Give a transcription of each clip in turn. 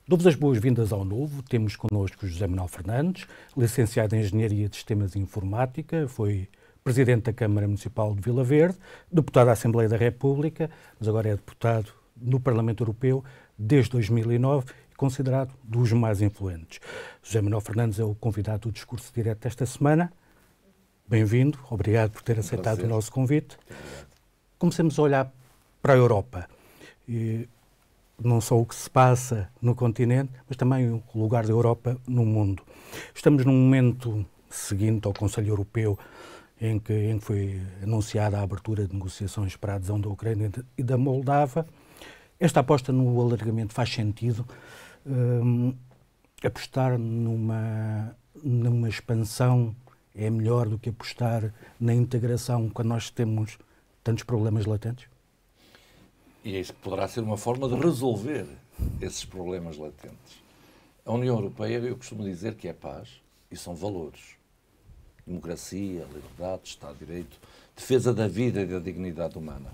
Dou-vos as boas-vindas ao Novo. Temos connosco José Manuel Fernandes, licenciado em Engenharia de Sistemas e Informática, foi Presidente da Câmara Municipal de Vila Verde, deputado da Assembleia da República, mas agora é deputado no Parlamento Europeu desde 2009 e considerado dos mais influentes. José Manuel Fernandes é o convidado do Discurso Direto desta semana. Bem-vindo, obrigado por ter aceitado o nosso convite. Comecemos a olhar para a Europa. Não só o que se passa no continente, mas também o lugar da Europa no mundo. Estamos num momento seguinte ao Conselho Europeu em que foi anunciada a abertura de negociações para a adesão da Ucrânia e da Moldávia. Esta aposta no alargamento faz sentido? Apostar numa expansão é melhor do que apostar na integração quando nós temos tantos problemas latentes? E isso poderá ser uma forma de resolver esses problemas latentes. A União Europeia, eu costumo dizer que é paz e são valores. Democracia, liberdade, Estado de Direito, defesa da vida e da dignidade humana.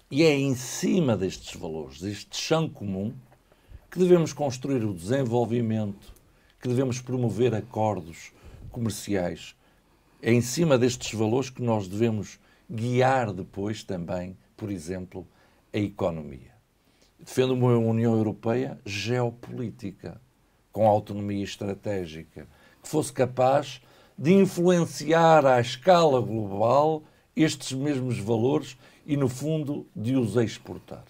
E é em cima destes valores, deste chão comum, que devemos construir o desenvolvimento, que devemos promover acordos comerciais. É em cima destes valores que nós devemos guiar depois também, por exemplo, a economia. Defendo uma União Europeia geopolítica, com autonomia estratégica, que fosse capaz de influenciar à escala global estes mesmos valores e, no fundo, de os exportar.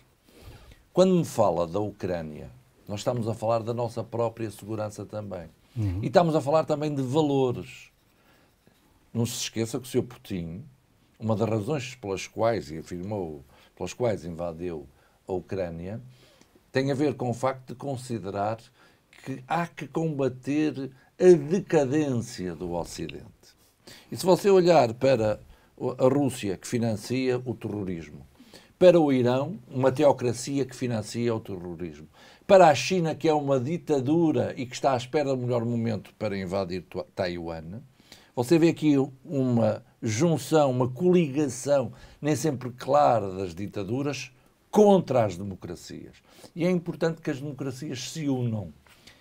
Quando me fala da Ucrânia, nós estamos a falar da nossa própria segurança também. E estamos a falar também de valores. Não se esqueça que o Sr. Putin, uma das razões pelas quais, e afirmou, pelas quais invadiu a Ucrânia, tem a ver com o facto de considerar que há que combater a decadência do Ocidente. E se você olhar para a Rússia, que financia o terrorismo, para o Irão, uma teocracia que financia o terrorismo, para a China, que é uma ditadura e que está à espera do melhor momento para invadir Taiwan, você vê aqui uma junção, uma coligação, nem sempre clara, das ditaduras contra as democracias. E é importante que as democracias se unam.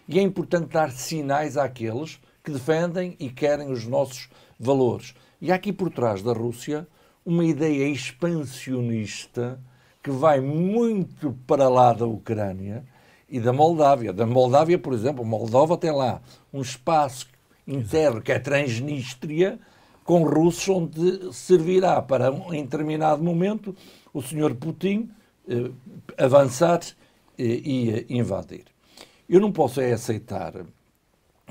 E é importante dar sinais àqueles que defendem e querem os nossos valores. E há aqui por trás da Rússia uma ideia expansionista que vai muito para lá da Ucrânia e da Moldávia. Da Moldávia, por exemplo, a Moldova tem lá um espaço interno que é Transnistria, com russos, onde servirá para, em determinado momento, o Sr. Putin avançar e invadir. Eu não posso aceitar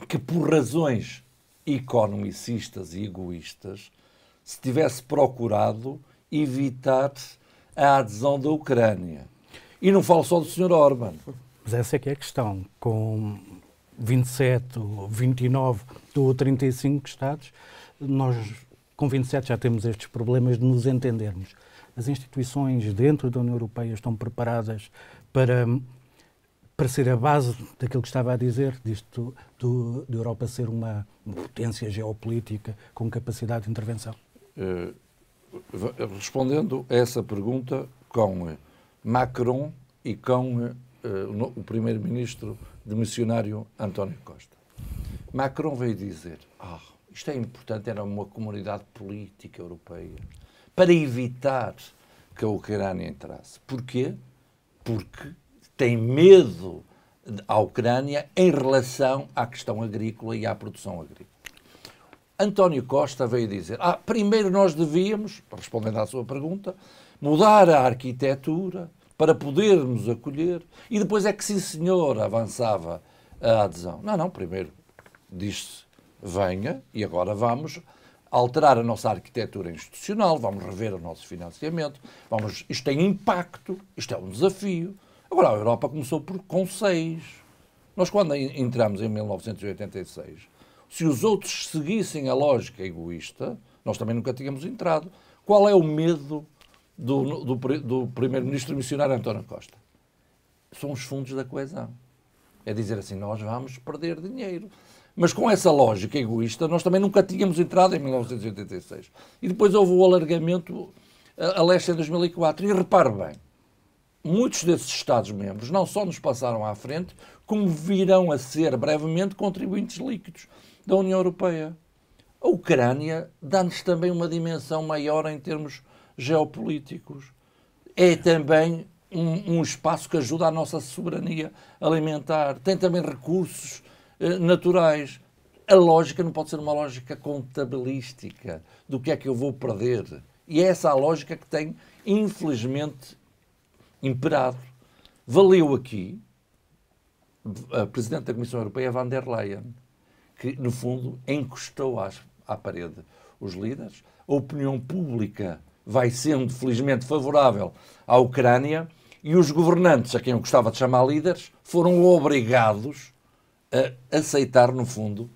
que, por razões economicistas e egoístas, se tivesse procurado evitar a adesão da Ucrânia. E não falo só do Sr. Orbán. Mas essa é que é a questão. Com 27, 29 ou 35 Estados, nós com 27 já temos estes problemas de nos entendermos. As instituições dentro da União Europeia estão preparadas para ser a base daquilo que estava a dizer, disto de Europa ser uma potência geopolítica com capacidade de intervenção? Respondendo a essa pergunta com Macron e com o primeiro-ministro demissionário António Costa. Macron veio dizer, isto é importante, era uma comunidade política europeia, para evitar que a Ucrânia entrasse. Porquê? Porque tem medo à Ucrânia em relação à questão agrícola e à produção agrícola. António Costa veio dizer, primeiro nós devíamos, respondendo à sua pergunta, mudar a arquitetura para podermos acolher, e depois é que, sim senhor, avançava a adesão. Não, primeiro diz-se, venha, e agora vamos alterar a nossa arquitetura institucional, vamos rever o nosso financiamento, isto tem impacto, isto é um desafio. Agora, a Europa começou com 6. Nós, quando entramos em 1986, se os outros seguissem a lógica egoísta, nós também nunca tínhamos entrado. Qual é o medo do primeiro-ministro missionário António Costa? São os fundos da coesão. É dizer assim, nós vamos perder dinheiro. Mas com essa lógica egoísta, nós também nunca tínhamos entrado em 1986. E depois houve o alargamento a leste em 2004. E repare bem, muitos desses Estados-membros não só nos passaram à frente, como virão a ser brevemente contribuintes líquidos da União Europeia. A Ucrânia dá-nos também uma dimensão maior em termos geopolíticos. É também um espaço que ajuda a nossa soberania alimentar. Tem também recursos naturais. A lógica não pode ser uma lógica contabilística do que é que eu vou perder. E é essa a lógica que tem, infelizmente, imperado. Valeu aqui a Presidente da Comissão Europeia, Van der Leyen, que, no fundo, encostou à parede os líderes. A opinião pública vai sendo, felizmente, favorável à Ucrânia e os governantes, a quem eu gostava de chamar líderes, foram obrigados a aceitar, no fundo,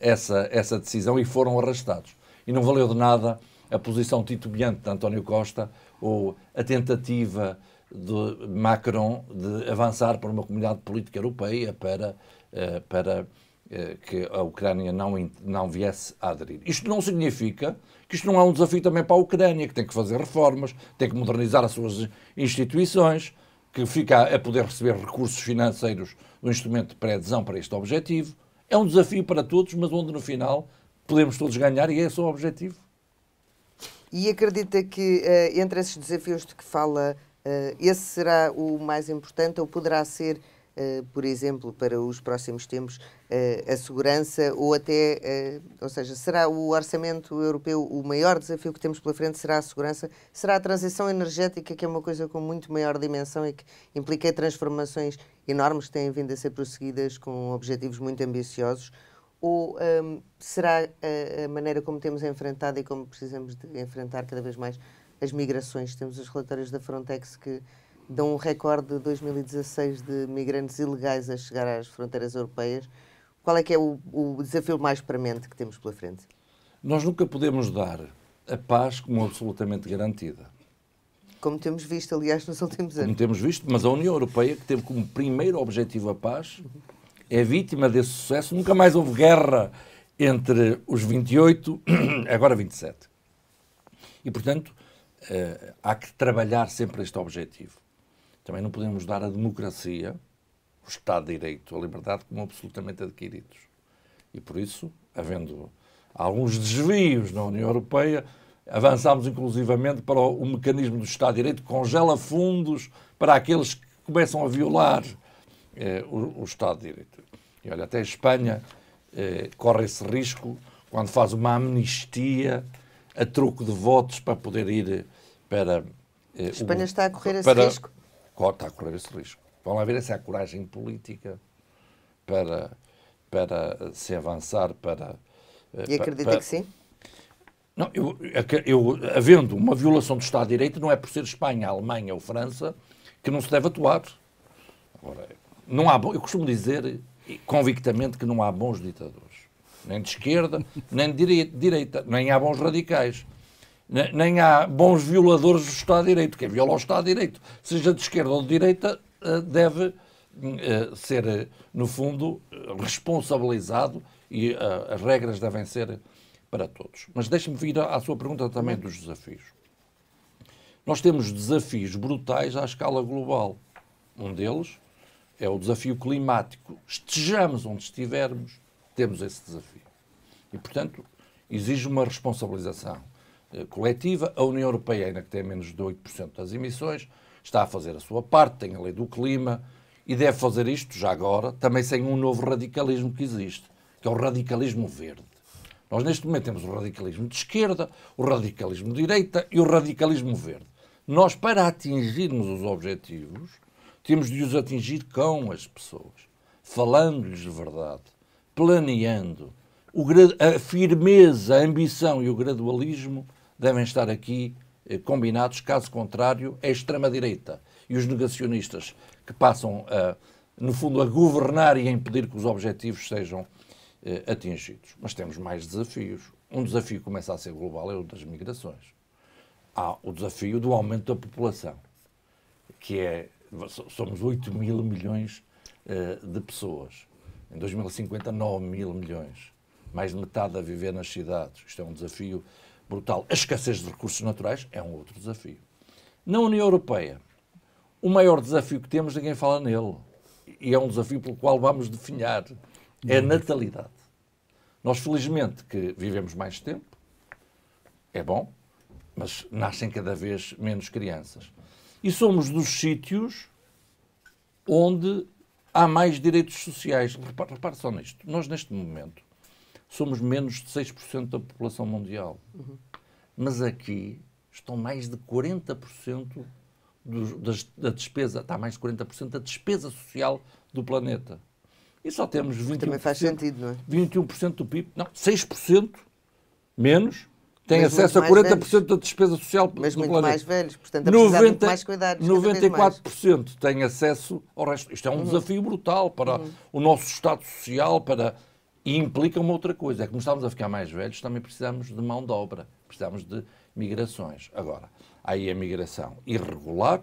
essa decisão e foram arrastados. E não valeu de nada a posição titubeante de António Costa ou a tentativa de Macron de avançar para uma comunidade política europeia para que a Ucrânia não viesse a aderir. Isto não significa que isto não é um desafio também para a Ucrânia, que tem que fazer reformas, tem que modernizar as suas instituições, que fica a poder receber recursos financeiros do instrumento de pré-adesão para este objetivo. É um desafio para todos, mas onde no final podemos todos ganhar e é esse o objetivo. E acredita que entre esses desafios de que fala, esse será o mais importante ou poderá ser, por exemplo, para os próximos tempos, a segurança ou até, ou seja, será o orçamento europeu o maior desafio que temos pela frente? Será a segurança? Será a transição energética, que é uma coisa com muito maior dimensão e que implica transformações enormes que têm vindo a ser prosseguidas com objetivos muito ambiciosos? Ou será a maneira como temos enfrentado e como precisamos de enfrentar cada vez mais as migrações? Temos os relatórios da Frontex que dão um recorde de 2016 de migrantes ilegais a chegar às fronteiras europeias. Qual é que é o desafio mais premente que temos pela frente? Nós nunca podemos dar a paz como absolutamente garantida. Como temos visto, aliás, nos últimos anos. Como temos visto, mas a União Europeia, que teve como primeiro objetivo a paz, é vítima desse sucesso. Nunca mais houve guerra entre os 28, agora 27. E, portanto, há que trabalhar sempre este objetivo. Também não podemos dar a democracia, o Estado de Direito, a liberdade como absolutamente adquiridos. E, por isso, havendo alguns desvios na União Europeia, avançámos inclusivamente para o mecanismo do Estado de Direito, que congela fundos para aqueles que começam a violar o Estado de Direito. E olha, até a Espanha corre esse risco quando faz uma amnistia a troco de votos para poder ir para... A Espanha está a correr esse risco? Está a correr esse risco. Vamos lá ver se há coragem política para se avançar para... E acredita que sim? Não, havendo uma violação do Estado de Direito, não é por ser Espanha, Alemanha ou França que não se deve atuar. Agora, não há, eu costumo dizer convictamente que não há bons ditadores. Nem de esquerda, nem de direita. Nem há bons radicais. Nem há bons violadores do Estado de Direito. Quem viola o Estado de Direito, seja de esquerda ou de direita, deve ser, no fundo, responsabilizado e as regras devem ser para todos. Mas deixe-me vir à sua pergunta também dos desafios. Nós temos desafios brutais à escala global. Um deles é o desafio climático. Estejamos onde estivermos, temos esse desafio. E, portanto, exige uma responsabilização coletiva. A União Europeia, ainda que tenha menos de 8% das emissões, está a fazer a sua parte, tem a lei do clima e deve fazer isto, já agora, também sem um novo radicalismo que existe, que é o radicalismo verde. Nós, neste momento, temos o radicalismo de esquerda, o radicalismo de direita e o radicalismo verde. Nós, para atingirmos os objetivos, temos de os atingir com as pessoas, falando-lhes de verdade, planeando. A firmeza, a ambição e o gradualismo devem estar aqui combinados, caso contrário, é a extrema-direita e os negacionistas que passam, no fundo, a governar e a impedir que os objetivos sejam atingidos. Mas temos mais desafios. Um desafio que começa a ser global é o das migrações. Há o desafio do aumento da população, que é, somos 8 mil milhões de pessoas. Em 2050, 9 mil milhões. Mais de metade a viver nas cidades. Isto é um desafio brutal. A escassez de recursos naturais é um outro desafio. Na União Europeia, o maior desafio que temos, ninguém fala nele. E é um desafio pelo qual vamos definhar. É a natalidade. Nós, felizmente, que vivemos mais tempo, é bom, mas nascem cada vez menos crianças. E somos dos sítios onde há mais direitos sociais. Repare só nisto. Nós, neste momento, somos menos de 6% da população mundial. Mas aqui estão mais de 40% da despesa, está mais de 40% da despesa social do planeta. E só temos 21%. Também faz sentido, não é? 21% do PIB. Não, 6% menos têm Mas acesso a 40% da despesa social do planeta. Mas muito mais velhos, portanto, a precisar de muito mais cuidados. 94% têm acesso ao resto. Isto é um desafio brutal para o nosso Estado Social, e implica uma outra coisa. É que como estamos a ficar mais velhos, também precisamos de mão de obra. Precisamos de migrações. Agora, há aí a migração irregular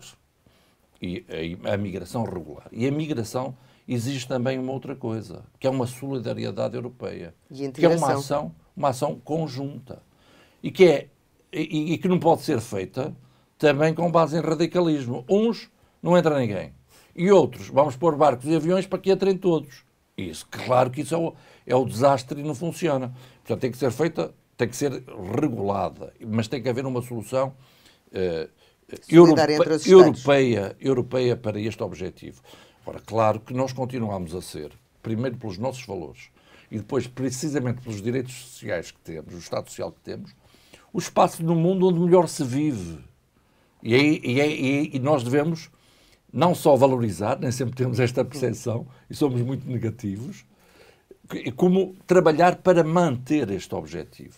e a migração regular. E a migração exige também uma outra coisa, que é uma solidariedade europeia. Que é uma ação conjunta. E que não pode ser feita também com base em radicalismo. Uns, não entra ninguém. E outros, vamos pôr barcos e aviões para que entrem todos. Isso, claro que isso é o desastre e não funciona. Portanto, tem que ser feita, tem que ser regulada, mas tem que haver uma solução europeia para este objetivo. Ora, claro que nós continuamos a ser, primeiro pelos nossos valores e depois precisamente pelos direitos sociais que temos, o Estado Social que temos, o espaço no mundo onde melhor se vive. E nós devemos não só valorizar, nem sempre temos esta percepção, e somos muito negativos, como trabalhar para manter este objetivo.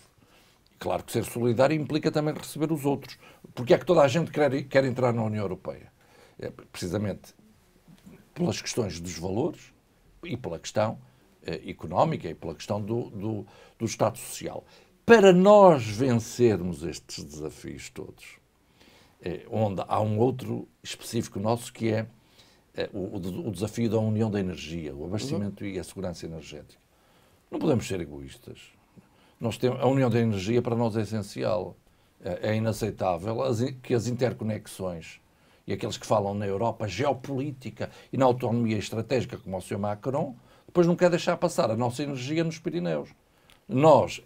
Claro que ser solidário implica também receber os outros. Porque é que toda a gente quer entrar na União Europeia? É precisamente pelas questões dos valores e pela questão económica e pela questão do Estado Social. Para nós vencermos estes desafios todos, onde há um outro específico nosso que é o desafio da união da energia, o abastecimento e a segurança energética. Não podemos ser egoístas. A união da energia para nós é essencial. É inaceitável que as interconexões e aqueles que falam na Europa geopolítica e na autonomia estratégica, como o Sr. Macron, depois não quer deixar passar a nossa energia nos Pirineus.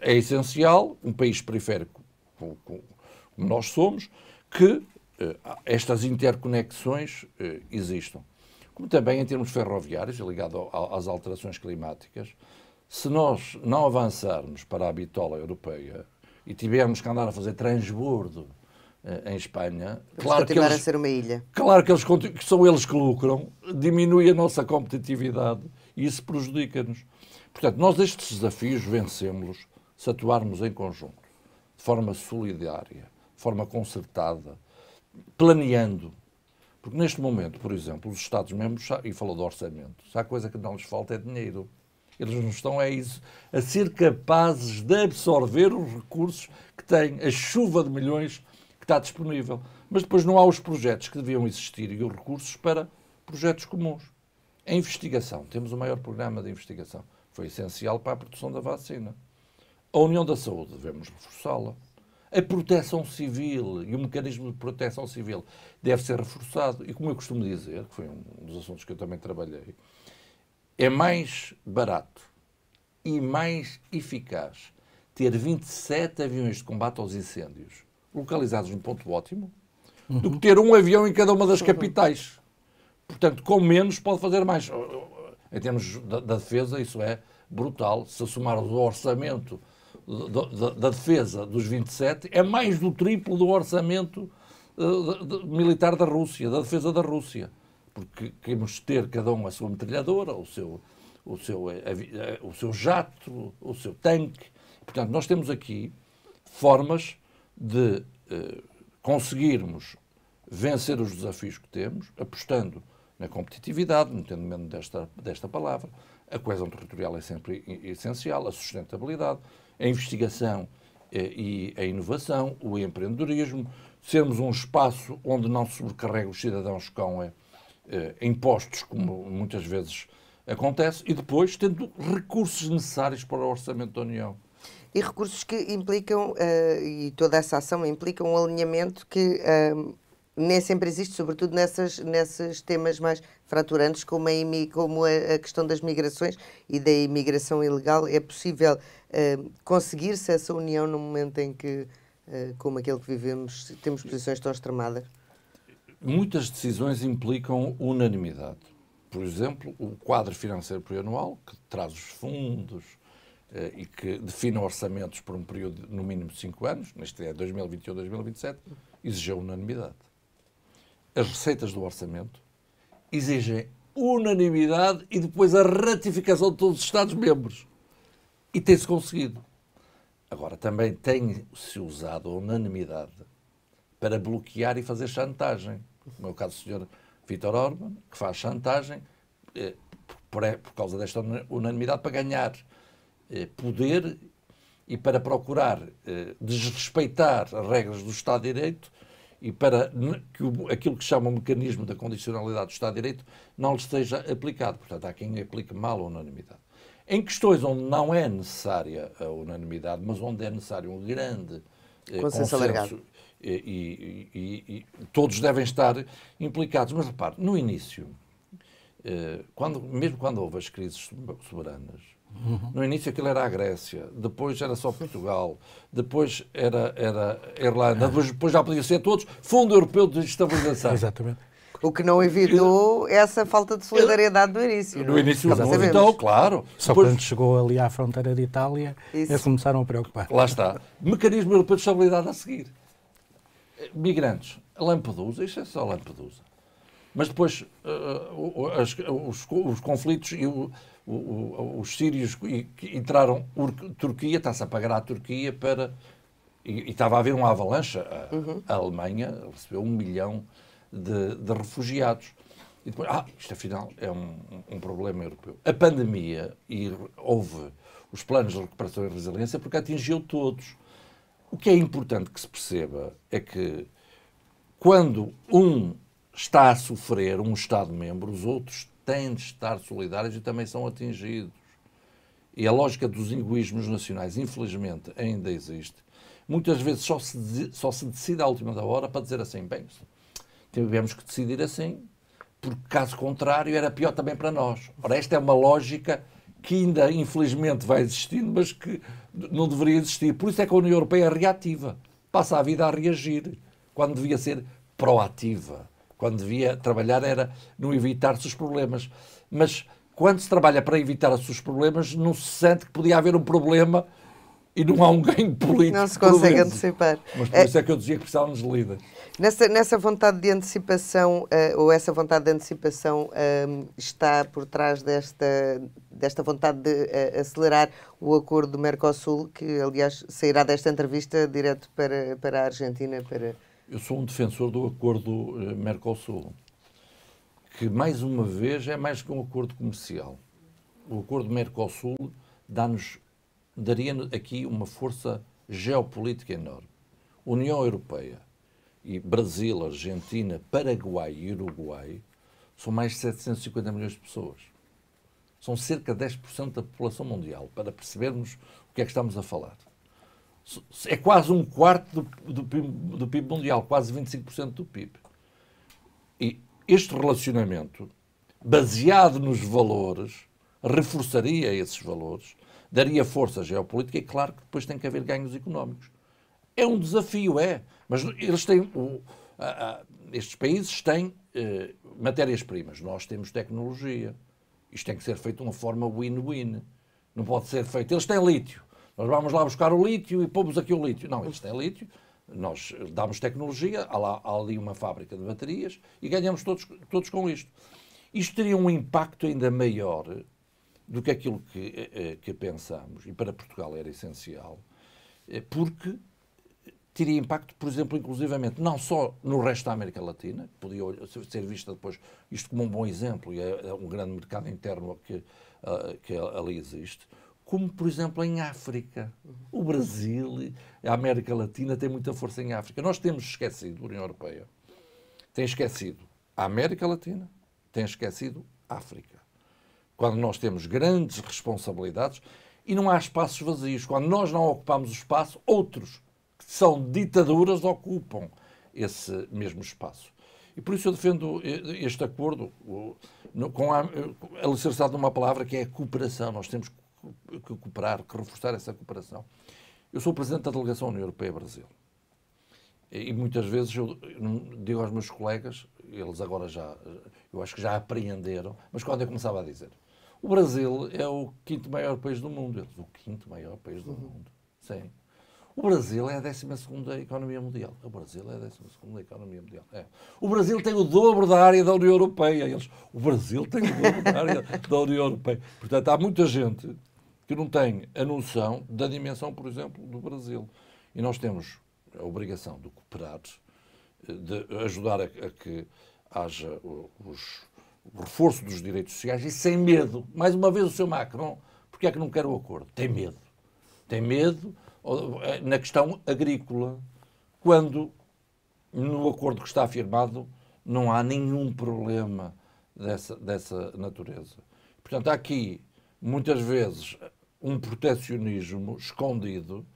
É essencial, um país periférico como nós somos, que estas interconexões existam. Como também em termos ferroviários, ligado às alterações climáticas, se nós não avançarmos para a bitola europeia e tivermos que andar a fazer transbordo em Espanha, claro que a ser uma ilha. Claro que são eles que lucram, diminui a nossa competitividade e isso prejudica-nos. Portanto, nós estes desafios vencemos-los se atuarmos em conjunto, de forma solidária, de forma concertada, planeando. Porque neste momento, por exemplo, os Estados-membros, e falou do orçamento, se há coisa que não lhes falta é dinheiro. Eles não estão a ser capazes de absorver os recursos que têm, a chuva de milhões que está disponível. Mas depois não há os projetos que deviam existir e os recursos para projetos comuns. A investigação, temos o maior programa de investigação. Foi essencial para a produção da vacina. A União da Saúde, devemos reforçá-la. A proteção civil e o mecanismo de proteção civil deve ser reforçado. E como eu costumo dizer, que foi um dos assuntos que eu também trabalhei, é mais barato e mais eficaz ter 27 aviões de combate aos incêndios localizados num ponto ótimo do que ter um avião em cada uma das capitais. Portanto, com menos pode fazer mais. Em termos da defesa, isso é brutal. Se somarmos o orçamento da defesa dos 27, é mais do triplo do orçamento militar da Rússia, da defesa da Rússia. Porque queremos ter cada um a sua metralhadora, o seu jato, o seu tanque. Portanto, nós temos aqui formas de conseguirmos vencer os desafios que temos, apostando na competitividade, no entendimento desta palavra. A coesão territorial é sempre essencial, a sustentabilidade, a investigação e a inovação, o empreendedorismo, sermos um espaço onde não se sobrecarrega os cidadãos com impostos, como muitas vezes acontece, e depois tendo recursos necessários para o orçamento da União. E recursos que implicam, e toda essa ação implica um alinhamento que nem sempre existe, sobretudo nesses temas mais fraturantes, como a questão das migrações e da imigração ilegal. É possível conseguir-se essa união no momento em que, como aquele que vivemos, temos posições tão extremadas? Muitas decisões implicam unanimidade. Por exemplo, o quadro financeiro plurianual, que traz os fundos e que define orçamentos por um período no mínimo de 5 anos, neste é 2021-2027, exigiu unanimidade. As receitas do orçamento exigem unanimidade e depois a ratificação de todos os Estados-membros. E tem-se conseguido. Agora, também tem-se usado a unanimidade para bloquear e fazer chantagem. Como é o caso do Sr. Viktor Orbán, que faz chantagem por causa desta unanimidade para ganhar poder e para procurar desrespeitar as regras do Estado de Direito e para que aquilo que chama o mecanismo da condicionalidade do Estado de Direito não lhe esteja aplicado. Portanto, há quem aplique mal a unanimidade. Em questões onde não é necessária a unanimidade, mas onde é necessário um grande consenso e todos devem estar implicados. Mas repare, no início, mesmo quando houve as crises soberanas, no início aquilo era a Grécia, depois era só Portugal, depois era a Irlanda, depois já podia ser todos, Fundo Europeu de Estabilização. Exatamente. O que não evitou essa falta de solidariedade no início. No início não evitou, claro. Só depois, quando chegou ali à fronteira de Itália, eles começaram a preocupar. Lá está. Mecanismo Europeu de Estabilidade a seguir. Migrantes. Lampedusa, isto é só Lampedusa. Mas depois os conflitos e os sírios que entraram, Turquia, está-se a pagar à Turquia para... E estava a haver uma avalanche. A Alemanha recebeu 1 milhão de refugiados. E depois, isto afinal é um problema europeu. A pandemia, e houve os planos de recuperação e resiliência, porque atingiu todos. O que é importante que se perceba é que quando está a sofrer um Estado-membro, os outros têm de estar solidários e também são atingidos. E a lógica dos egoísmos nacionais, infelizmente, ainda existe. Muitas vezes só se decide à última da hora para dizer assim, bem, tivemos que decidir assim, porque caso contrário era pior também para nós. Ora, esta é uma lógica que ainda, infelizmente, vai existindo, mas que não deveria existir. Por isso é que a União Europeia é reativa. Passa a vida a reagir, quando devia ser proativa. Quando devia trabalhar era no evitar-se os problemas. Mas quando se trabalha para evitar-se os problemas, não se sente que podia haver um problema e não há um ganho político. Não se consegue antecipar. Mas por isso é que eu dizia que precisávamos de líderes. Nessa vontade de antecipação, ou essa vontade de antecipação está por trás desta vontade de acelerar o acordo do Mercosul, que aliás sairá desta entrevista direto para a Argentina. Eu sou um defensor do acordo Mercosul, que mais uma vez é mais que um acordo comercial. O acordo Mercosul daria aqui uma força geopolítica enorme. União Europeia e Brasil, Argentina, Paraguai e Uruguai são mais de 750 milhões de pessoas. São cerca de 10% da população mundial, para percebermos o que é que estamos a falar. É quase 1/4 do PIB mundial, quase 25% do PIB. E este relacionamento, baseado nos valores, reforçaria esses valores, daria força geopolítica e, claro, que depois tem que haver ganhos económicos. É um desafio, mas eles têm, estes países têm matérias-primas, nós temos tecnologia. Isto tem que ser feito de uma forma win-win. Não pode ser feito... Eles têm lítio. Nós vamos lá buscar o lítio e pomos aqui o lítio. Não, eles têm lítio, nós damos tecnologia, há ali uma fábrica de baterias e ganhamos todos com isto. Isto teria um impacto ainda maior do que aquilo que pensamos, e para Portugal era essencial, porque teria impacto, por exemplo, inclusivamente, não só no resto da América Latina, que podia ser vista depois isto como um bom exemplo, e é um grande mercado interno que ali existe, como, por exemplo, em África. O Brasil e a América Latina têm muita força em África. Nós temos esquecido, a União Europeia tem esquecido a América Latina, tem esquecido a África. Quando nós temos grandes responsabilidades e não há espaços vazios. Quando nós não ocupamos o espaço, outros que são ditaduras ocupam. esse mesmo espaço. E por isso eu defendo este acordo alicerçado numa palavra que é a cooperação. Nós temos que cooperar, que reforçar essa cooperação. Eu sou presidente da delegação União Europeia-Brasil. E muitas vezes eu digo aos meus colegas, eles agora eu acho que já apreenderam, mas quando eu começava a dizer, o Brasil é o 5º maior país do mundo. Eles, o 5º maior país do mundo. Sim. O Brasil é a 12ª economia mundial. O Brasil é a 12ª economia mundial. É. O Brasil tem o dobro da área da União Europeia. Eles, o Brasil tem o dobro da área da União Europeia. Portanto, há muita gente que não tem a noção da dimensão, por exemplo, do Brasil. E nós temos a obrigação de cooperar, de ajudar a que haja o reforço dos direitos sociais e sem medo. Mais uma vez o Sr. Macron, porque é que não quer o acordo? Tem medo. Tem medo na questão agrícola, quando no acordo que está firmado não há nenhum problema dessa natureza. Portanto, há aqui, muitas vezes, um protecionismo escondido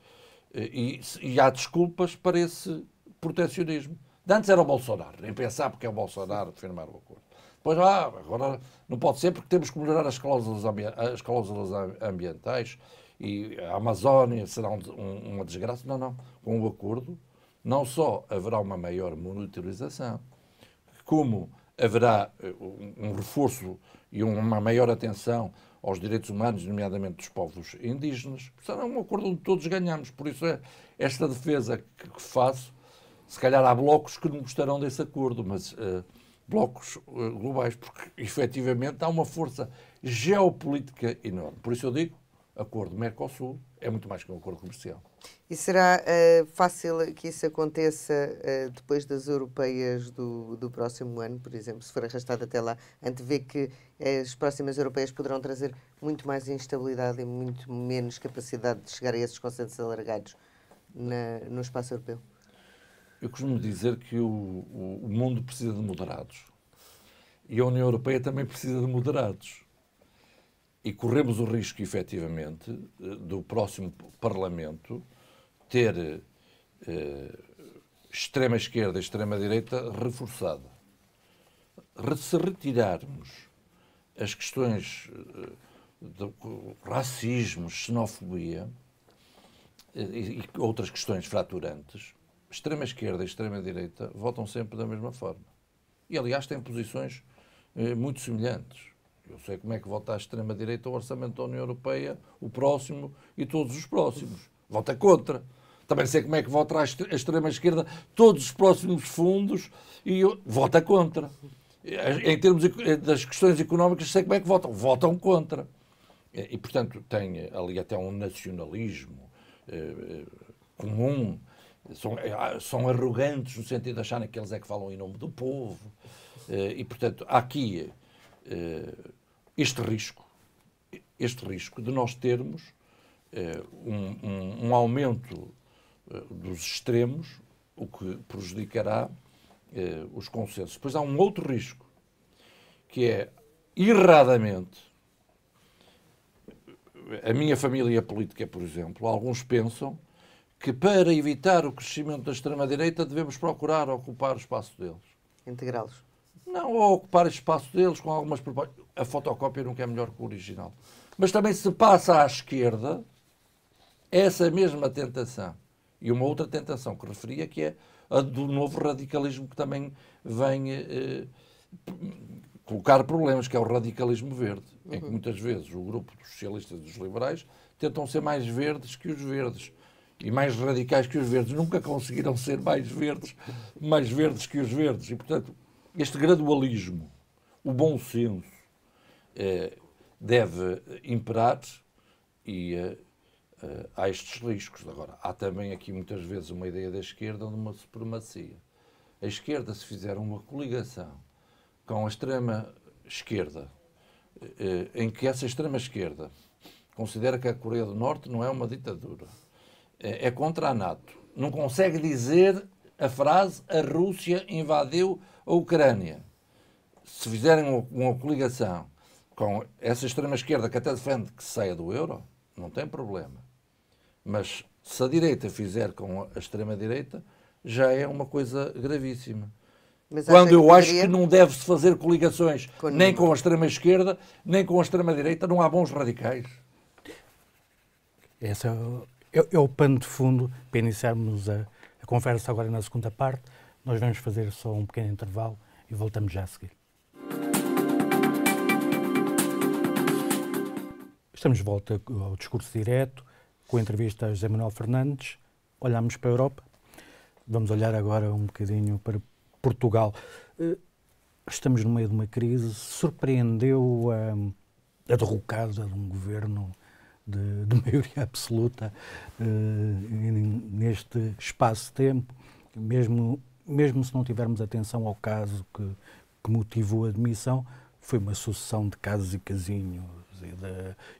e há desculpas para esse protecionismo. De antes era o Bolsonaro, nem pensar porque é o Bolsonaro firmar o acordo. Depois, agora não pode ser porque temos que melhorar as cláusulas ambientais e a Amazónia será uma desgraça. Não. Com o acordo, não só haverá uma maior monitorização, como haverá um reforço e uma maior atenção aos direitos humanos, nomeadamente dos povos indígenas. Será um acordo onde todos ganhamos. Por isso, esta defesa que faço, se calhar há blocos que não gostarão desse acordo, mas blocos globais, porque efetivamente há uma força geopolítica enorme. Por isso eu digo, acordo Mercosul é muito mais que um acordo comercial. E será fácil que isso aconteça depois das europeias do próximo ano, por exemplo, se for arrastado até lá? Antevê que as próximas europeias poderão trazer muito mais instabilidade e muito menos capacidade de chegar a esses consensos alargados no espaço europeu? Eu costumo dizer que o mundo precisa de moderados. E a União Europeia também precisa de moderados. E corremos o risco, efetivamente, do próximo Parlamento ter extrema-esquerda e extrema-direita reforçada. Se retirarmos as questões de racismo, xenofobia e outras questões fraturantes, extrema-esquerda e extrema-direita votam sempre da mesma forma. E, aliás, têm posições muito semelhantes. Eu sei como é que vota a extrema-direita o orçamento da União Europeia, o próximo e todos os próximos. Vota contra. Também sei como é que vota a extrema-esquerda todos os próximos fundos e vota contra. Em termos das questões económicas, sei como é que votam. Votam contra. E, portanto, tem ali até um nacionalismo comum. São arrogantes no sentido de acharem que eles é que falam em nome do povo. E, portanto, há aqui este risco de nós termos um aumento dos extremos, o que prejudicará os consensos. Depois há um outro risco, que é, erradamente, a minha família política, por exemplo, alguns pensam que para evitar o crescimento da extrema-direita devemos procurar ocupar o espaço deles. Integrá-los. Não, ou ocupar o espaço deles com algumas propostas. A fotocópia nunca é melhor que o original. Mas também se passa à esquerda essa mesma tentação. E uma outra tentação que referia, que é a do novo radicalismo, que também vem colocar problemas, que é o radicalismo verde, em que muitas vezes o grupo dos socialistas e dos liberais tentam ser mais verdes que os verdes. E mais radicais que os verdes. Nunca conseguiram ser mais verdes que os verdes. E, portanto, este gradualismo, o bom senso, deve imperar e há estes riscos. Agora, há também aqui muitas vezes uma ideia da esquerda de uma supremacia. A esquerda, se fizer uma coligação com a extrema-esquerda, em que essa extrema-esquerda considera que a Coreia do Norte não é uma ditadura, é contra a NATO, não consegue dizer a frase a Rússia invadiu a Ucrânia. Se fizerem uma coligação com essa extrema-esquerda que até defende que saia do euro, não tem problema. Mas se a direita fizer com a extrema-direita, já é uma coisa gravíssima. Mas Quando eu acho poderia... que não deve-se fazer coligações com nem com a extrema-esquerda, nem com a extrema-direita, não há bons radicais. Esse é o pano de fundo para iniciarmos a conversa agora na segunda parte. Nós vamos fazer só um pequeno intervalo e voltamos já a seguir. Estamos de volta ao Discurso Direto, com a entrevista a José Manuel Fernandes. Olhamos para a Europa. Vamos olhar agora um bocadinho para Portugal. Estamos no meio de uma crise. Surpreendeu a derrocada de um governo de maioria absoluta neste espaço de tempo, mesmo se não tivermos atenção ao caso que motivou a demissão, foi uma sucessão de casos e casinhos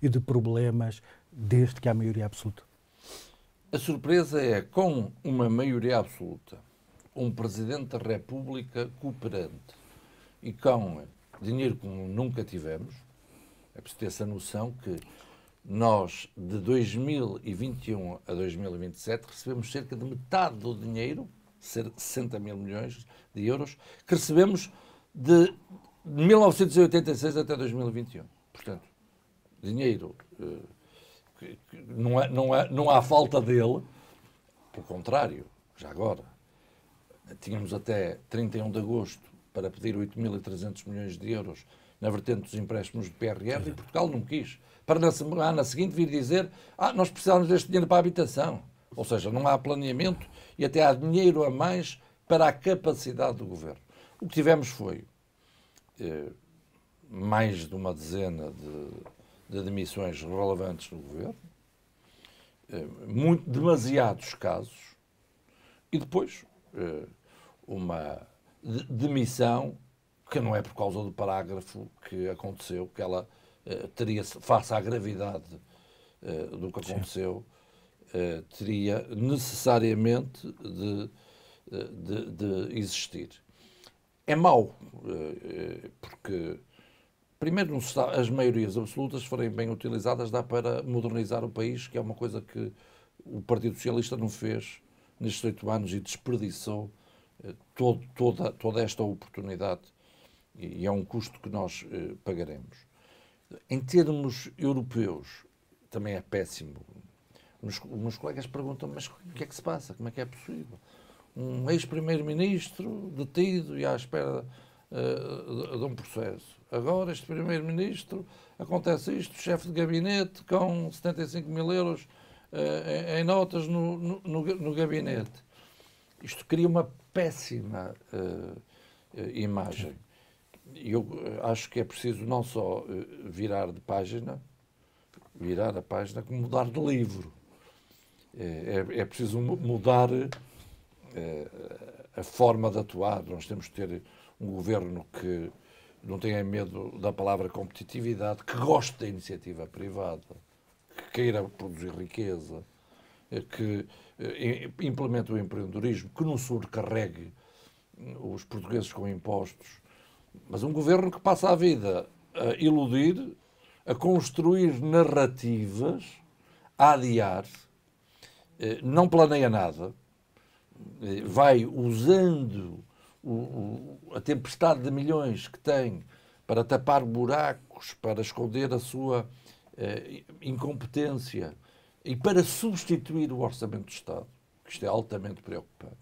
e de problemas desde que há maioria absoluta. A surpresa é, com uma maioria absoluta, um Presidente da República cooperante e com dinheiro como nunca tivemos, é preciso ter essa noção que nós, de 2021 a 2027, recebemos cerca de metade do dinheiro, 60 mil milhões de euros, que recebemos de 1986 até 2021. Portanto, dinheiro, não há falta dele, pelo contrário, já agora, tínhamos até 31 de agosto para pedir 8.300 milhões de euros na vertente dos empréstimos de PRR e Portugal não quis. Para na semana seguinte vir dizer nós precisamos deste dinheiro para a habitação. Ou seja, não há planeamento e até há dinheiro a mais para a capacidade do governo. O que tivemos foi mais de uma dezena de demissões relevantes no governo, demasiados casos, e depois uma demissão que não é por causa do parágrafo que aconteceu, que ela teria, face à gravidade do que aconteceu, teria necessariamente de existir. É mau, porque, primeiro, não se está, as maiorias absolutas, se forem bem utilizadas, dá para modernizar o país, que é uma coisa que o Partido Socialista não fez nestes 8 anos e desperdiçou toda esta oportunidade. E é um custo que nós pagaremos. Em termos europeus, também é péssimo. Os meus colegas perguntam, mas o que é que se passa? Como é que é possível? Um ex-primeiro-ministro detido e à espera de um processo. Agora, este primeiro-ministro, acontece isto, chefe de gabinete com 75 mil euros em notas no gabinete. Isto cria uma péssima imagem. Eu acho que é preciso não só virar a página, como mudar de livro. É preciso mudar a forma de atuar. Nós temos que ter um governo que não tenha medo da palavra competitividade, que goste da iniciativa privada, que queira produzir riqueza, que implemente o empreendedorismo, que não sobrecarregue os portugueses com impostos. Mas um governo que passa a vida a iludir, a construir narrativas, a adiar, não planeia nada, vai usando a tempestade de milhões que tem para tapar buracos, para esconder a sua incompetência e para substituir o orçamento do Estado, que isto é altamente preocupante.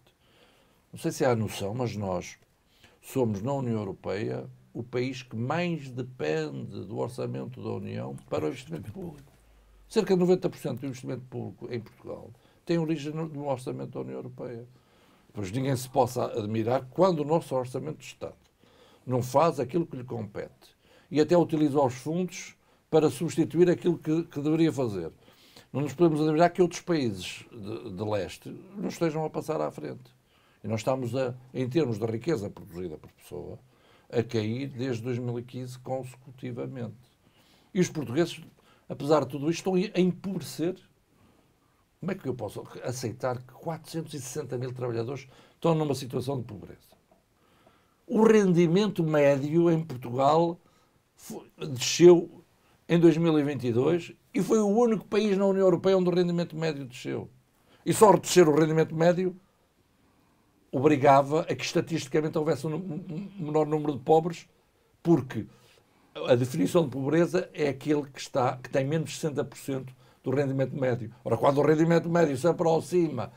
Não sei se há noção, mas nós somos, na União Europeia, o país que mais depende do orçamento da União para o investimento público. Cerca de 90% do investimento público em Portugal tem origem no orçamento da União Europeia. Pois ninguém se possa admirar quando o nosso orçamento de Estado não faz aquilo que lhe compete e até utiliza os fundos para substituir aquilo que deveria fazer. Não nos podemos admirar que outros países de leste não estejam a passar à frente. E nós estamos, em termos de riqueza produzida por pessoa, a cair desde 2015 consecutivamente. E os portugueses, apesar de tudo isto, estão a empobrecer. Como é que eu posso aceitar que 460 mil trabalhadores estão numa situação de pobreza? O rendimento médio em Portugal desceu em 2022 e foi o único país na União Europeia onde o rendimento médio desceu. E só descer o rendimento médio obrigava a que estatisticamente houvesse um menor número de pobres, porque a definição de pobreza é aquele que tem menos de 60% do rendimento médio. Ora, quando o rendimento médio se aproxima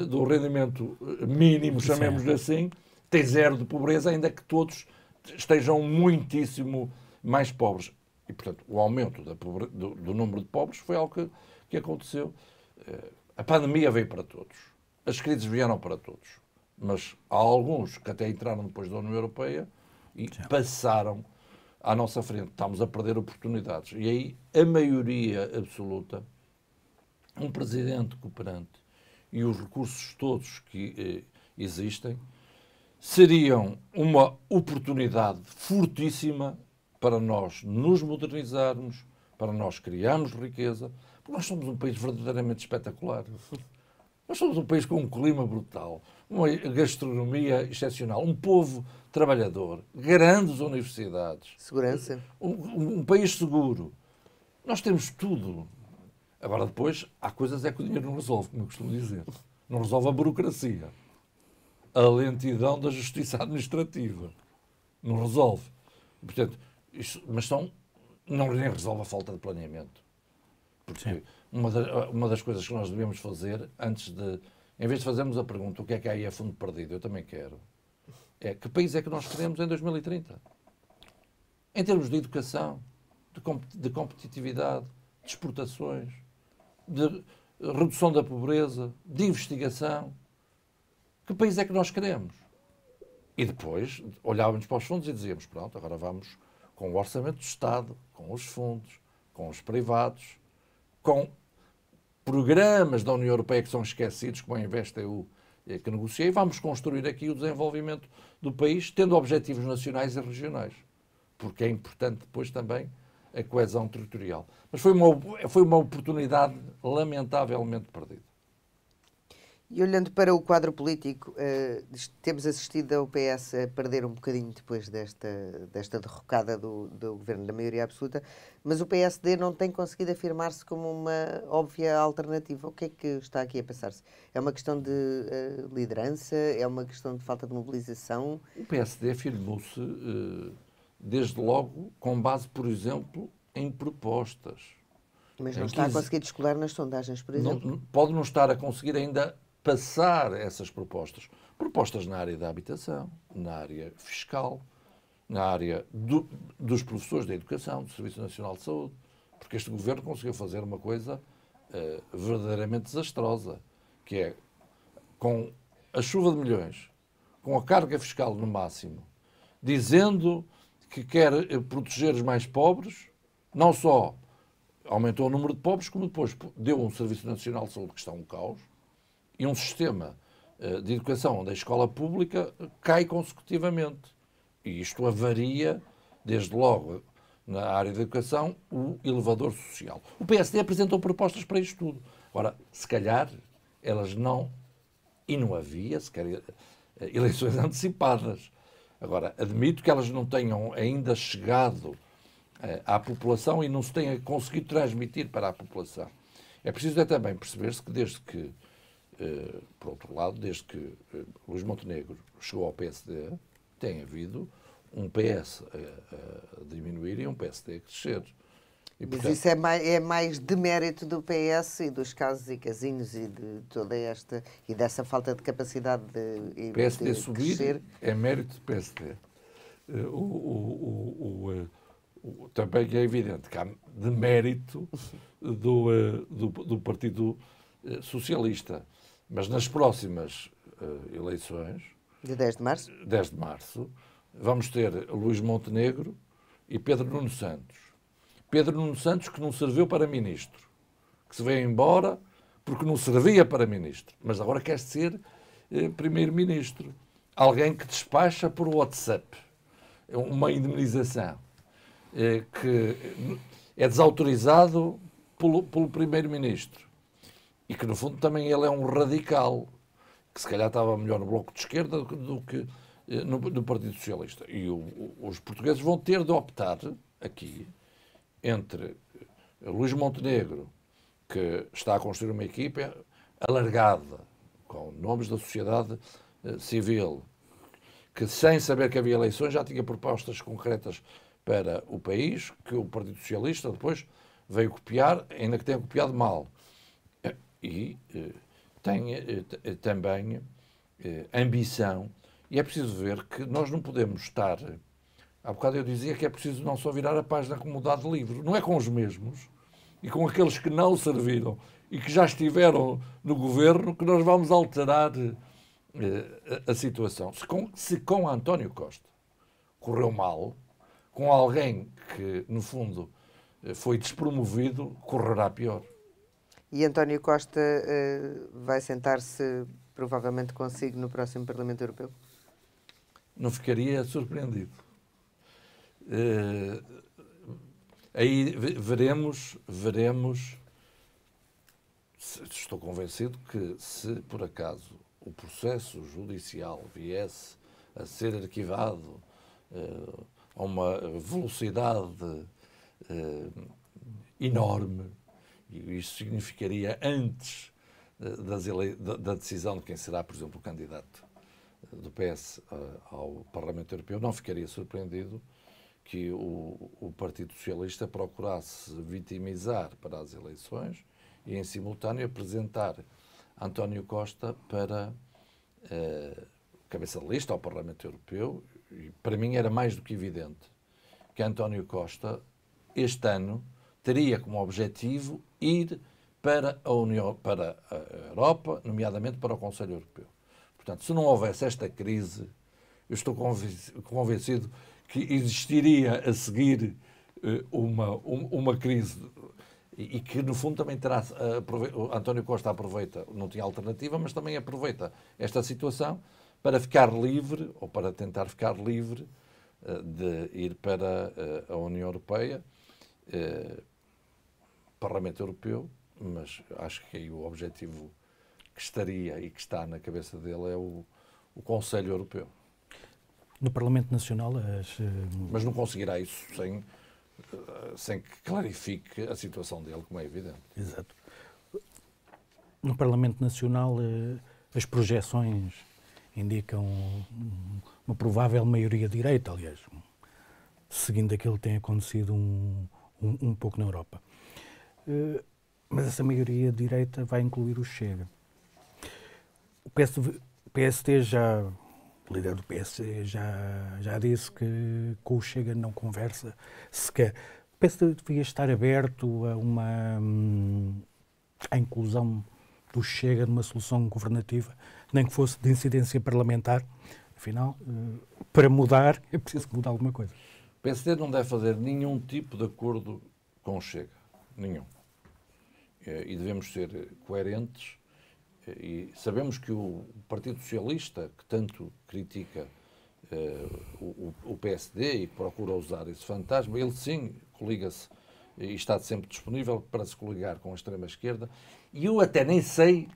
do rendimento mínimo, chamemos-lhe assim, tem zero de pobreza, ainda que todos estejam muitíssimo mais pobres. E, portanto, o aumento do número de pobres foi algo que aconteceu. A pandemia veio para todos. As crises vieram para todos. Mas há alguns que até entraram depois da União Europeia e passaram à nossa frente. Estamos a perder oportunidades. E aí, a maioria absoluta, um presidente cooperante e os recursos todos que existem, seriam uma oportunidade fortíssima para nós nos modernizarmos, para nós criarmos riqueza, porque nós somos um país verdadeiramente espetacular. Nós somos um país com um clima brutal, uma gastronomia excepcional, um povo trabalhador, grandes universidades. Segurança. Um país seguro. Nós temos tudo. Agora, depois, há coisas que o dinheiro não resolve, como eu costumo dizer. Não resolve a burocracia. A lentidão da justiça administrativa. Não resolve. Portanto, não nem resolve a falta de planeamento. Porque uma das coisas que nós devemos fazer, em vez de fazermos a pergunta o que é que há aí a fundo perdido, eu também quero, é que país é que nós queremos em 2030? Em termos de educação, de competitividade, de exportações, de redução da pobreza, de investigação. Que país é que nós queremos? E depois olhávamos para os fundos e dizíamos, pronto, agora vamos com o orçamento do Estado, com os fundos, com os privados, com programas da União Europeia que são esquecidos, como a InvestEU que negociei, vamos construir aqui o desenvolvimento do país, tendo objetivos nacionais e regionais. Porque é importante depois também a coesão territorial. Mas foi uma oportunidade lamentavelmente perdida. E olhando para o quadro político, temos assistido ao PS a perder um bocadinho depois desta derrocada do governo da maioria absoluta, mas o PSD não tem conseguido afirmar-se como uma óbvia alternativa. O que é que está aqui a passar-se? É uma questão de liderança? É uma questão de falta de mobilização? O PSD afirmou-se, desde logo, com base, por exemplo, em propostas. Mas não está a conseguir descolar nas sondagens, por exemplo? Pode não estar a conseguir ainda passar essas propostas. Propostas na área da habitação, na área fiscal, na área dos professores da educação, do Serviço Nacional de Saúde, porque este governo conseguiu fazer uma coisa verdadeiramente desastrosa, que é, com a chuva de milhões, com a carga fiscal no máximo, dizendo que quer proteger os mais pobres, não só aumentou o número de pobres, como depois deu um Serviço Nacional de Saúde que está um caos, e um sistema de educação onde a escola pública cai consecutivamente. E isto avaria, desde logo, na área da educação, o elevador social. O PSD apresentou propostas para isto tudo. Ora, se calhar, elas não... E não havia, sequer, eleições antecipadas. Agora, admito que elas não tenham ainda chegado à população e não se tenha conseguido transmitir para a população. É preciso também perceber-se que desde que, por outro lado, desde que Luís Montenegro chegou ao PSD, tem havido um PS a diminuir e um PSD a crescer. E, portanto, mas isso é mais de mérito do PS e dos casos e casinhos e de toda esta e dessa falta de capacidade de PSD de subir crescer. É mérito do PSD. Também é evidente que há de mérito do Partido Socialista. Mas nas próximas eleições, de 10 de março? 10 de março, vamos ter Luís Montenegro e Pedro Nuno Santos. Pedro Nuno Santos que não serviu para ministro, que se veio embora porque não servia para ministro, mas agora quer ser primeiro-ministro. Alguém que despacha por WhatsApp uma indemnização, que é desautorizado pelo primeiro-ministro. E que, no fundo, também ele é um radical, que se calhar estava melhor no Bloco de Esquerda do que no Partido Socialista. E os portugueses vão ter de optar aqui entre Luís Montenegro, que está a construir uma equipa alargada, com nomes da sociedade Civil, que sem saber que havia eleições já tinha propostas concretas para o país, que o Partido Socialista depois veio copiar, ainda que tenha copiado mal. E tem também ambição. E é preciso ver que nós não podemos estar... Há bocado eu dizia que é preciso não só virar a página como mudar de livro. Não é com os mesmos e com aqueles que não serviram e que já estiveram no governo que nós vamos alterar a situação. Se com António Costa correu mal, com alguém que, no fundo, foi despromovido, correrá pior. E António Costa vai sentar-se, provavelmente, consigo no próximo Parlamento Europeu? Não ficaria surpreendido. Aí veremos. Estou convencido que, se por acaso o processo judicial viesse a ser arquivado a uma velocidade enorme, e isso significaria antes da decisão de quem será, por exemplo, o candidato do PS ao Parlamento Europeu, não ficaria surpreendido que o Partido Socialista procurasse vitimizar para as eleições e, em simultâneo, apresentar António Costa para cabeça de lista ao Parlamento Europeu. E, para mim, era mais do que evidente que António Costa, este ano, teria como objetivo ir para a União, para a Europa, nomeadamente para o Conselho Europeu. Portanto, se não houvesse esta crise, eu estou convencido que existiria a seguir uma crise e que, no fundo, também terá... António Costa aproveita, não tinha alternativa, mas também aproveita esta situação para ficar livre, ou para tentar ficar livre, de ir para a União Europeia, Parlamento Europeu, mas acho que aí o objetivo que estaria e que está na cabeça dele é o Conselho Europeu. No Parlamento Nacional... Mas não conseguirá isso sem que clarifique a situação dele, como é evidente. Exato. No Parlamento Nacional, as projeções indicam uma provável maioria de direita, aliás, seguindo aquilo que tem acontecido um pouco na Europa. Mas essa maioria de direita vai incluir o Chega. O PSD o líder do PSD já disse que com o Chega não conversa sequer. O PSD devia estar aberto à inclusão do Chega numa solução governativa, nem que fosse de incidência parlamentar. Afinal, para mudar, é preciso mudar alguma coisa. O PSD não deve fazer nenhum tipo de acordo com o Chega. Nenhum. E devemos ser coerentes. E sabemos que o Partido Socialista, que tanto critica o PSD e procura usar esse fantasma, ele sim coliga-se e está sempre disponível para se coligar com a extrema-esquerda. E eu até nem sei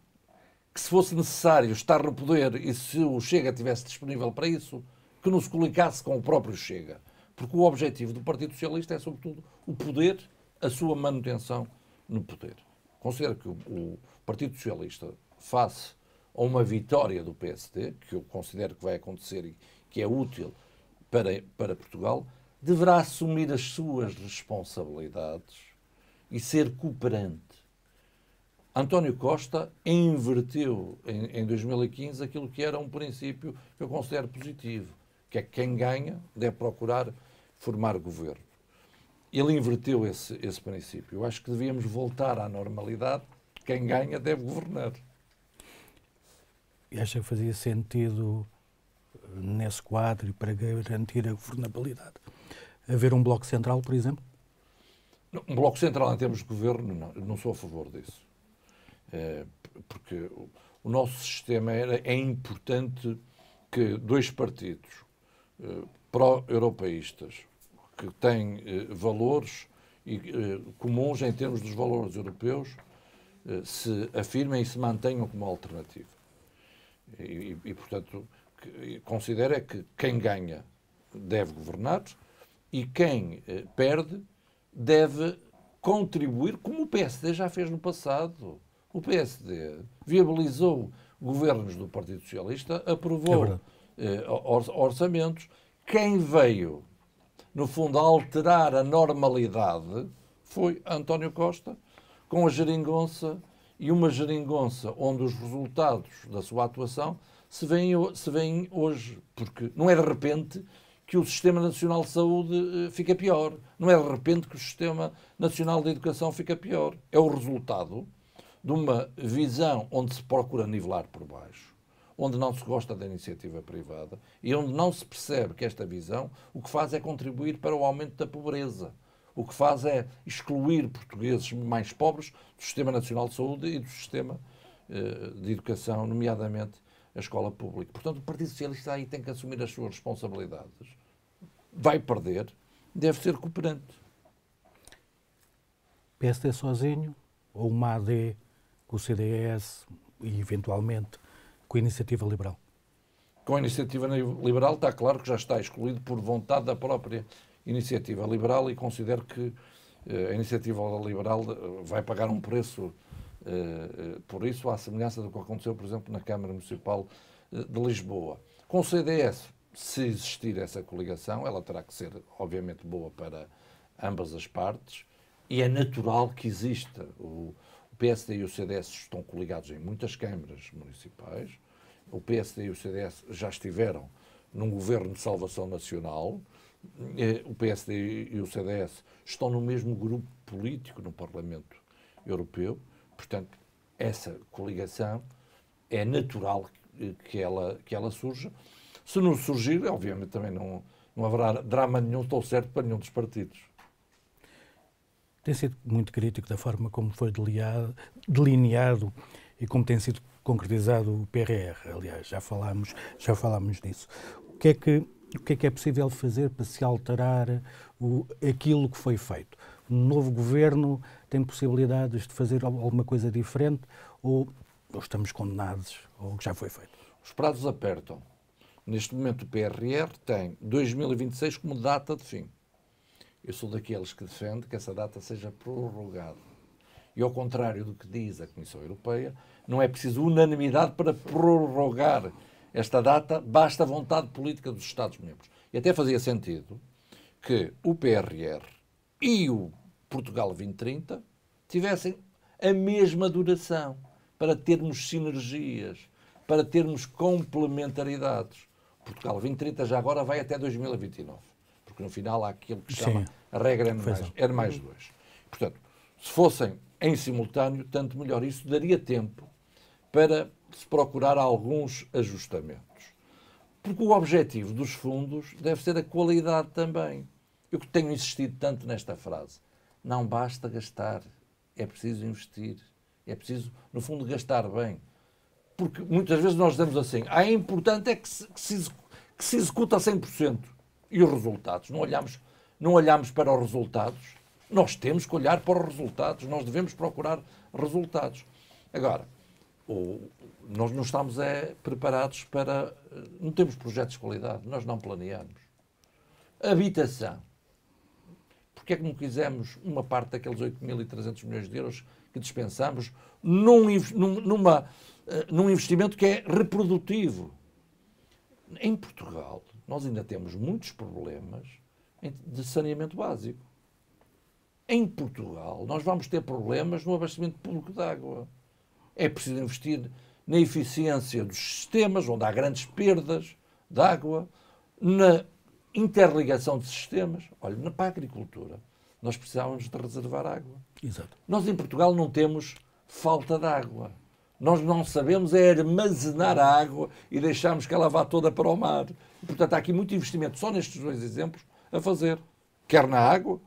que, se fosse necessário estar no poder e se o Chega estivesse disponível para isso, que não se coligasse com o próprio Chega. Porque o objetivo do Partido Socialista é, sobretudo, o poder, a sua manutenção no poder. Considero que o Partido Socialista, face a uma vitória do PSD, que eu considero que vai acontecer e que é útil para Portugal, deverá assumir as suas responsabilidades e ser cooperante. António Costa inverteu em 2015 aquilo que era um princípio que eu considero positivo, que é que quem ganha deve procurar formar governo. Ele inverteu esse princípio. Eu acho que devíamos voltar à normalidade. Quem ganha deve governar. E acha que fazia sentido, nesse quadro e para garantir a governabilidade, haver um bloco central, por exemplo? Um bloco central em termos de governo, não sou a favor disso. Porque o nosso sistema é importante que dois partidos pró-europeístas, que têm valores comuns em termos dos valores europeus, se afirmem e se mantenham como alternativa. E portanto, considero que quem ganha deve governar e quem perde deve contribuir, como o PSD já fez no passado. O PSD viabilizou governos do Partido Socialista aprovou orçamentos. Quem veio, no fundo, a alterar a normalidade foi António Costa, com a geringonça, e uma geringonça onde os resultados da sua atuação se veem hoje, porque não é de repente que o Sistema Nacional de Saúde fica pior, não é de repente que o Sistema Nacional de Educação fica pior. É o resultado de uma visão onde se procura nivelar por baixo, onde não se gosta da iniciativa privada e onde não se percebe que esta visão o que faz é contribuir para o aumento da pobreza. O que faz é excluir portugueses mais pobres do Sistema Nacional de Saúde e do sistema de educação, nomeadamente a escola pública. Portanto, o Partido Socialista aí tem que assumir as suas responsabilidades. Vai perder, deve ser cooperante. PSD sozinho ou uma AD com o CDS e, eventualmente, com a Iniciativa Liberal? Com a Iniciativa Liberal está claro que já está excluído por vontade da própria Iniciativa Liberal, e considero que a Iniciativa Liberal vai pagar um preço por isso, à semelhança do que aconteceu, por exemplo, na Câmara Municipal de Lisboa. Com o CDS, se existir essa coligação, ela terá que ser, obviamente, boa para ambas as partes, e é natural que exista. O PSD e o CDS estão coligados em muitas câmaras municipais. O PSD e o CDS já estiveram num governo de salvação nacional. O PSD e o CDS estão no mesmo grupo político no Parlamento Europeu. Portanto, essa coligação é natural que ela surja. Se não surgir, obviamente também não haverá drama nenhum, estou certo, para nenhum dos partidos. Tem sido muito crítico da forma como foi delineado e como tem sido concretizado o PRR. Aliás, já falámos disso. O que é possível fazer para se alterar aquilo que foi feito? Um novo governo tem possibilidades de fazer alguma coisa diferente ou estamos condenados ao que já foi feito? Os prazos apertam. Neste momento o PRR tem 2026 como data de fim. Eu sou daqueles que defende que essa data seja prorrogada. E ao contrário do que diz a Comissão Europeia, não é preciso unanimidade para prorrogar esta data, basta a vontade política dos Estados-membros. E até fazia sentido que o PRR e o Portugal 2030 tivessem a mesma duração, para termos sinergias, para termos complementaridades. Portugal 2030 já agora vai até 2029, porque no final há aquilo que se chama a regra N mais 2. Portanto, se fossem em simultâneo, tanto melhor. Isso daria tempo para se procurar alguns ajustamentos. Porque o objetivo dos fundos deve ser a qualidade também. Eu que tenho insistido tanto nesta frase. Não basta gastar, é preciso investir. É preciso, no fundo, gastar bem. Porque muitas vezes nós dizemos assim, é importante é que se executa a 100%. E os resultados? Não olhamos para os resultados. Nós temos que olhar para os resultados. Nós devemos procurar resultados. Agora, nós não estamos preparados para... Não temos projetos de qualidade. Nós não planeamos. Habitação. Porquê é que não quisemos uma parte daqueles 8.300 milhões de euros que dispensamos num investimento que é reprodutivo? Em Portugal, nós ainda temos muitos problemas de saneamento básico. Em Portugal, nós vamos ter problemas no abastecimento público de água. É preciso investir na eficiência dos sistemas, onde há grandes perdas de água, na interligação de sistemas. Olha, para a agricultura, nós precisávamos de reservar água. Exato. Nós em Portugal não temos falta de água. Nós não sabemos armazenar a água e deixarmos que ela vá toda para o mar. E, portanto, há aqui muito investimento, só nestes dois exemplos, a fazer. Quer na água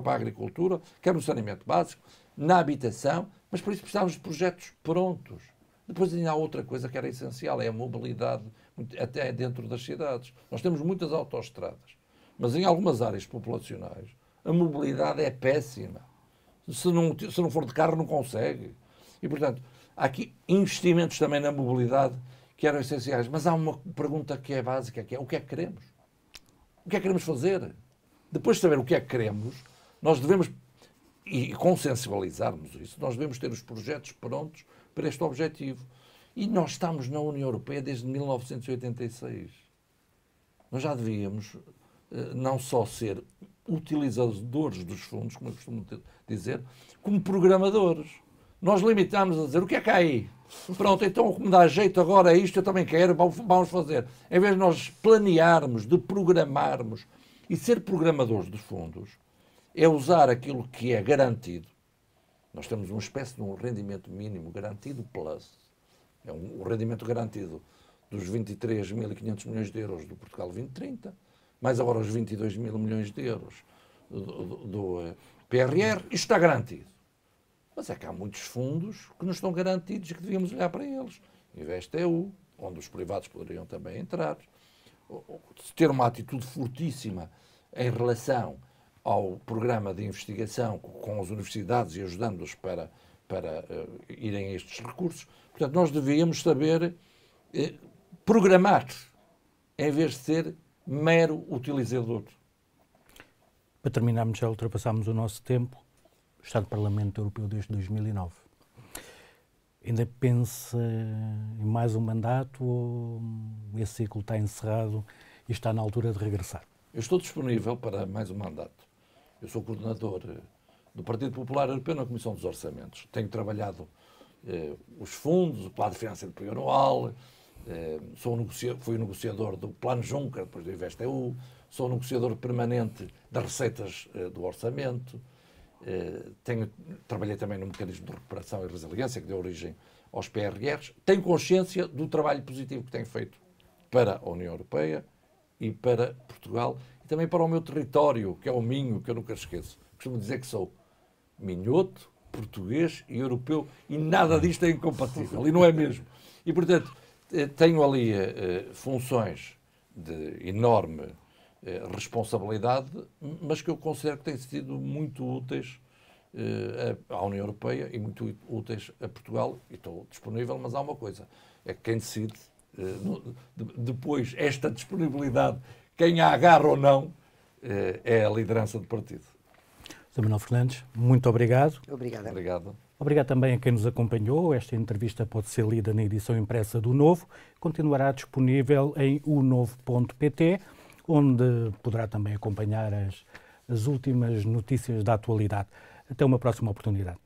para a agricultura, quer no saneamento básico, na habitação, mas por isso precisamos de projetos prontos. Depois ainda há outra coisa que era essencial, é a mobilidade, até dentro das cidades. Nós temos muitas autoestradas, mas em algumas áreas populacionais a mobilidade é péssima. Se não for de carro, não consegue. E, portanto, há aqui investimentos também na mobilidade que eram essenciais. Mas há uma pergunta que é básica, que é o que é que queremos? O que é que queremos fazer? Depois de saber o que é que queremos, nós devemos, e consensibilizarmos isso, nós devemos ter os projetos prontos para este objetivo. E nós estamos na União Europeia desde 1986. Nós já devíamos não só ser utilizadores dos fundos, como eu costumo dizer, como programadores. Nós limitámos a dizer, o que é que há aí? Pronto, então como dá jeito agora é isto, eu também quero, vamos fazer. Em vez de nós planearmos, de programarmos, e ser programadores dos fundos, é usar aquilo que é garantido. Nós temos uma espécie de um rendimento mínimo garantido plus. É um rendimento garantido dos 23.500 milhões de euros do Portugal 2030, mais agora os 22 mil milhões de euros do PRR, isto está garantido. Mas é que há muitos fundos que não estão garantidos e que devíamos olhar para eles. InvestEU, onde os privados poderiam também entrar. Ter uma atitude fortíssima em relação ao programa de investigação com as universidades e ajudando-os para irem a estes recursos. Portanto, nós devíamos saber programar, em vez de ser mero utilizador. Para terminarmos, já ultrapassámos o nosso tempo. Está no Parlamento Europeu desde 2009. Ainda pensa em mais um mandato ou esse ciclo está encerrado e está na altura de regressar? Eu estou disponível para mais um mandato. Eu sou coordenador do Partido Popular Europeu na Comissão dos Orçamentos. Tenho trabalhado os fundos, o Plano Financeiro Plurianual, fui negociador do Plano Juncker, depois do InvestEU, sou negociador permanente das receitas do orçamento, trabalhei também no mecanismo de recuperação e resiliência que deu origem aos PRRs. Tenho consciência do trabalho positivo que tenho feito para a União Europeia e para Portugal e também para o meu território, que é o Minho, que eu nunca esqueço. Costumo dizer que sou minhoto, português e europeu e nada disto é incompatível, e não é mesmo. E, portanto, tenho ali funções de enorme responsabilidade, mas que eu considero que têm sido muito úteis à União Europeia e muito úteis a Portugal, e estou disponível, mas há uma coisa, é que quem decide depois esta disponibilidade, quem a agarra ou não, é a liderança do partido. José Manuel Fernandes, muito obrigado. Obrigada. Obrigado. Obrigado também a quem nos acompanhou. Esta entrevista pode ser lida na edição impressa do Novo. Continuará disponível em unovo.pt, onde poderá também acompanhar as últimas notícias da atualidade. Até uma próxima oportunidade.